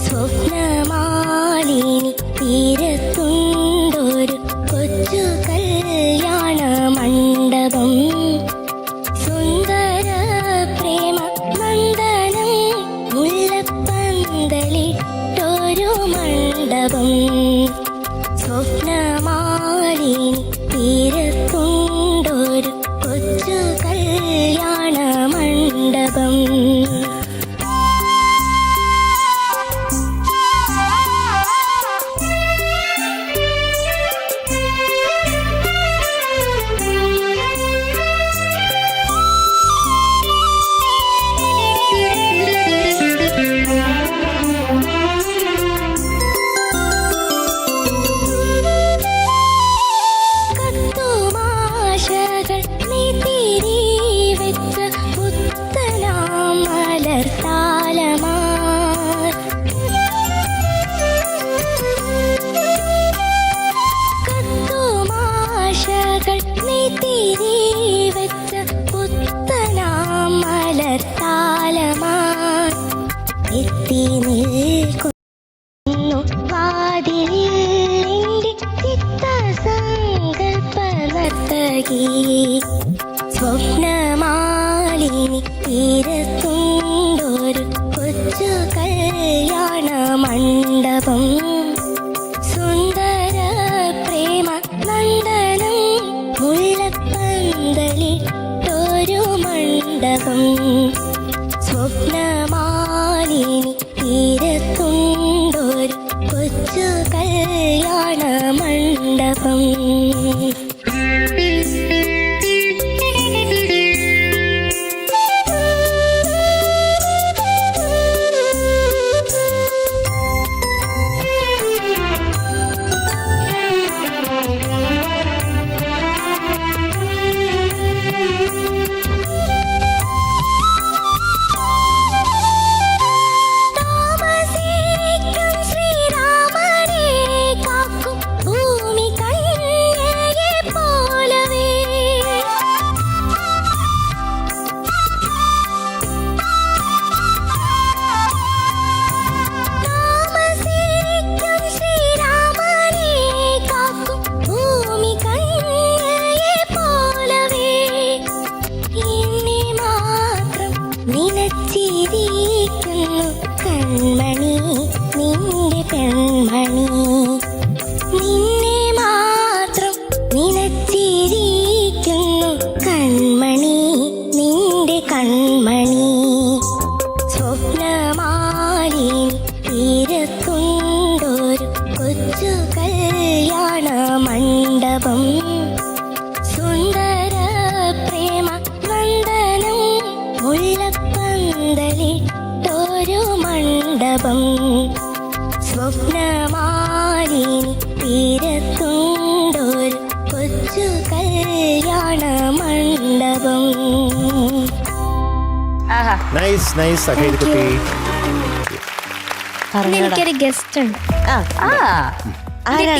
സ്വപ്നമാലിനി തീരത്തുണ്ടൊരു കൊച്ചു കല്യാണ മണ്ഡപം. സുന്ദര പ്രേമ നന്ദനം മുല്ലപ്പന്തലിട്ടൊരു മണ്ഡപം. സ്വപ്നമാലിനി തീരത്തുണ്ടൊരു കൊച്ചു കല്യാണ മണ്ഡപം. സ്വപ്നമാലിനി തീരത്തുണ്ടൊരു കൊച്ചു കല്യാണ മണ്ഡപം. സുന്ദര പ്രേമ നന്ദനം മുല്ലപ്പന്തലിട്ടൊരു മണ്ഡപം. സ്വപ്നമാലിനി തീരത്തുണ്ടൊരു കൊച്ചു കല്യാണ മണ്ഡപം. കൺമണി നിന്റെ പെൺമണി, നിന്നെ മാത്രം നിനച്ചിരിക്കുന്നു കൺമണി നിന്റെ കൺമണി. സ്വപ്നമാലിനി തീരത്തുണ്ടൊരു കൊച്ചു കല്യാണ മണ്ഡപം. സുന്ദര പ്രേമ നന്ദനം മുല്ലപ്പന്തലിട്ടൊരു മണ്ഡപം. സ്വപ്നമാലിനി തീരത്തുണ്ടൊരു കൊച്ചു കല്യാണ മണ്ഡപം. എനിക്കൊരു ഗസ്റ്റ് ഉണ്ട്.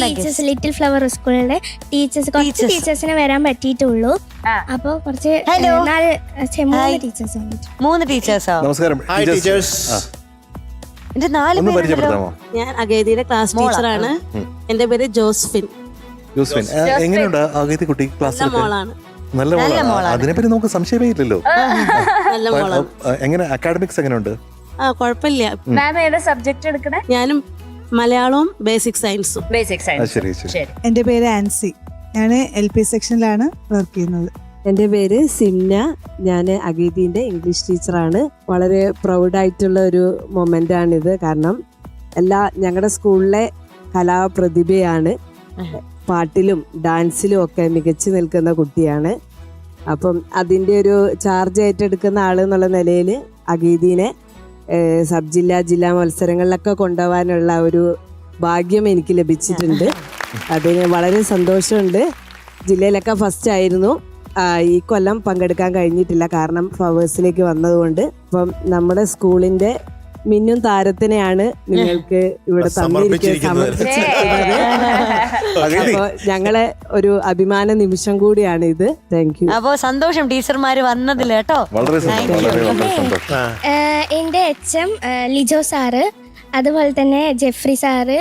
ടീച്ചേഴ്സ് ലിറ്റിൽ ഫ്ലവർ സ്കൂളിലെ ടീച്ചേഴ്സ്, കുറച്ച് ടീച്ചേഴ്സിനെ വരാൻ പറ്റിയിട്ടുള്ളൂ. അപ്പൊ കുറച്ച് 3 ടീച്ചേഴ്സ് വന്നിട്ട്. 3 ടീച്ചേഴ്സോ? നമസ്കാരം എന്റെ 4 പേര്. ഞാൻ അഗേതിയുടെ ക്ലാസ് ടീച്ചറാണ്. എന്റെ പേര് ജോസ്ഫിൻ. എങ്ങനെയുണ്ട് അഗേതി കുട്ടി? ക്ലാസ് മോളാണ്. നല്ല മോളാണ്. അതിനെപ്പറ്റി നമുക്ക് സംശയമേ ഇല്ലല്ലോ. നല്ല മോളാണ്. എങ്ങനെ അക്കാഡമിക്സ് എങ്ങനെയുണ്ട്? കുഴപ്പമില്ല. മാം ഏതാ സബ്ജക്ട് എടുക്കണേ? ഞാനും മലയാളവും ബേസിക് സയൻസും. ശരി. എന്റെ പേര് ആൻസി. ഞാൻ LP സെക്ഷനിലാണ് വർക്ക് ചെയ്യുന്നത്. എൻ്റെ പേര് സിംന. ഞാൻ അഗീതിൻ്റെ ഇംഗ്ലീഷ് ടീച്ചറാണ്. വളരെ പ്രൗഡായിട്ടുള്ള ഒരു മൊമെൻ്റാണിത്. കാരണം ഞങ്ങളുടെ സ്കൂളിലെ കലാപ്രതിഭയാണ്. പാട്ടിലും ഡാൻസിലും ഒക്കെ മികച്ചു നിൽക്കുന്ന കുട്ടിയാണ്. അപ്പം അതിൻ്റെ ഒരു ചാർജ് ഏറ്റെടുക്കുന്ന ആൾ എന്നുള്ള നിലയിൽ അഗീതിനെ സബ് ജില്ലാ മത്സരങ്ങളിലൊക്കെ കൊണ്ടുപോകാനുള്ള ഒരു ഭാഗ്യം എനിക്ക് ലഭിച്ചിട്ടുണ്ട്. അതിന് വളരെ സന്തോഷമുണ്ട്. ജില്ലയിലൊക്കെ ഫസ്റ്റ് ആയിരുന്നു. ഈ കൊല്ലം പങ്കെടുക്കാൻ കഴിഞ്ഞിട്ടില്ല, കാരണം ഫ്ലവേഴ്സിലേക്ക് വന്നതുകൊണ്ട്. അപ്പം നമ്മുടെ സ്കൂളിൻ്റെ മിന്നും താരത്തിനെയാണ് നിങ്ങൾക്ക് ഇവിടെ സമർപ്പിച്ചിരിക്കുന്നത്. അപ്പൊ ഞങ്ങളെ ഒരു അഭിമാന നിമിഷം കൂടിയാണ് ഇത്. Thank you. അപ്പോ സന്തോഷം ടീച്ചർമാര് വന്നതിൽ കേട്ടോ. എന്റെ HM ലിജോ സാറ്, അതുപോലെ തന്നെ ജെഫ്രി സാറ്,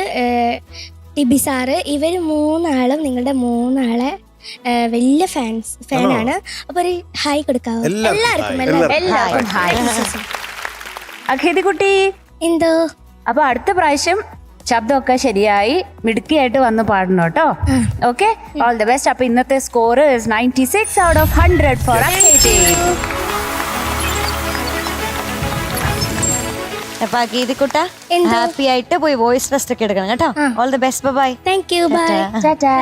ടിബി സാറ്, ഇവർ മൂന്നാളും നിങ്ങളുടെ മൂന്നാളെ വലിയ ഫാനാണ്. അപ്പൊ ഒരു ഹായ് കൊടുക്കാവോ എല്ലാവർക്കും? എല്ലാവർക്കും ഹായ്. അഖേതി കുട്ടി എന്തോ അപ്പൊ അടുത്ത പ്രാവശ്യം ശബ്ദമൊക്കെ ശരിയായി മിടുക്കിയായിട്ട് വന്ന് പാടണം കേട്ടോ. Okay, all the best. അപ്പൊ ഇന്നത്തെ സ്കോർ 96 out of 100 ഫോർ അഖേതി. അപ്പൊ ഗീതിക്കുട്ട എന്തോ? ഹാപ്പി ആയിട്ട് പോയി വോയിസ് ടെസ്റ്റ് ഒക്കെ എടുക്കണം കേട്ടോ. All the best, bye. Thank you, bye. Tata.